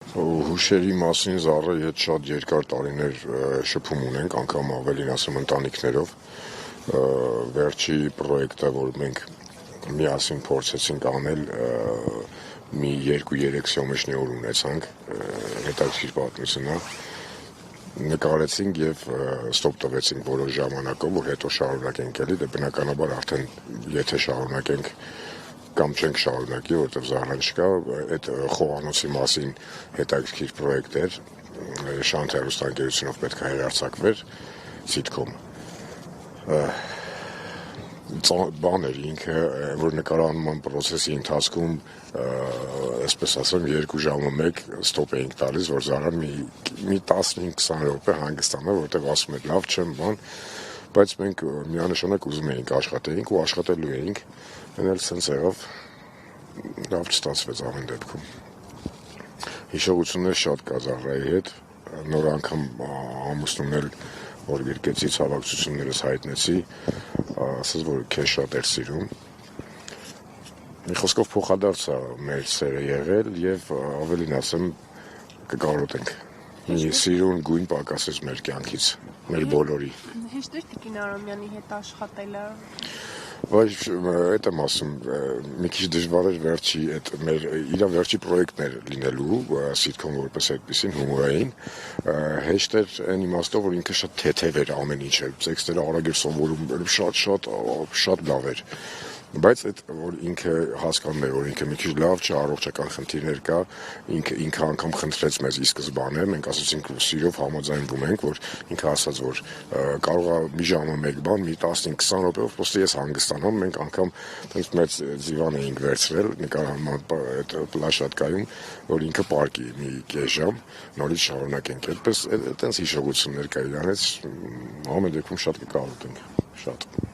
Հուշերի մասին Զառայի հետ շատ երկար տարիներ շփում ունենք, անգամ ավելին ասեմ ընտանիքներով։ Վերջի պրոյեկտը, որ մենք միասին փորձեցինք անել, մի 2-3 սյոմեշնի օր ունեցանք, հետաքրքիր պատմություն է, նկարեցինք եւ ստոպ տվեցինք որոշ ժամանակով, որ հետո շարունակենք էլի, դե բնականաբար արդեն եթե շարունակենք կամ չենք շարունակի, որովհետև Զառան չկա, այդ խոհանոցի մասին հետաքրքիր պրոյեկտ էր, Շանթ հեռուստաընկերությունով պետք է հեռարձակվեր սիթքոմ։ Բան էր ինքը, որ նկարահանման պրոցեսի ընթացքում, այսպես ասեմ, 2 ժամը մեկ ստոպ էինք տալիս, որ Զառան մի 15-20 րոպե հանգստանա, որովհետև ասում էր լավ չեմ, բան, բայց մենք միանշանակ ուզում էինք աշխատեինք ու աշխատելու էինք, էլ սենց եղավ, լավ չստացվեց ամեն դեպքում։ Հիշողություններ շատ կա Զառայի հետ, նոր անգամ ամուսնուն էլ որ գրկեցի ցավակցություններս հայտնեցի, ասաց, որ քեզ շատ էր սիրում։ Մի խոսքով փոխադարձ է մեր սերը եղել եւ ավելին ասեմ կկարոտենք։ Մի սիրուն գույն պակասեց մեր կյանքից, մեր բոլորի։ Հեշտ էր Տիկին Արամյանի հետ աշխատելը։ Բայց այդ եմ ասում, մի քիչ դժվար էր վերջի իր վերջի պրոյեկտն էր լինելու, սիթքոմ որպես այդպեսին հումորային, հեշտ էր այն իմաստով, որ ինքը շատ թեթև էր ամեն ինչը, տեքստերը արագ էր սովորում, շատ լավ էր, բայց այդ որ ինքը հասկանում էր, որ ինքը մի քիչ լավ չէ, առողջական խնդիրներ կա, ինքը անգամ խնդրեց մեզ ի սկզբանե, մենք ասացինք սիրով համաձայնվում ենք, որ ինքը ասաց, որ կարող է մի ժամը մեկ բան, մի 15-20 րոպեով պրոստը ես հանգստանամ, մենք անգամ տենց մեծ ձիվան էինք վերցրել նկարահանման այդ պլաշատկայում, որ ինքը պարկի մի կես ժամ, նորից շարունակենք, այդպես տենց հիշողություններ կա իրանից, ամեն դեպքում շատ կկարոտենք, շատ։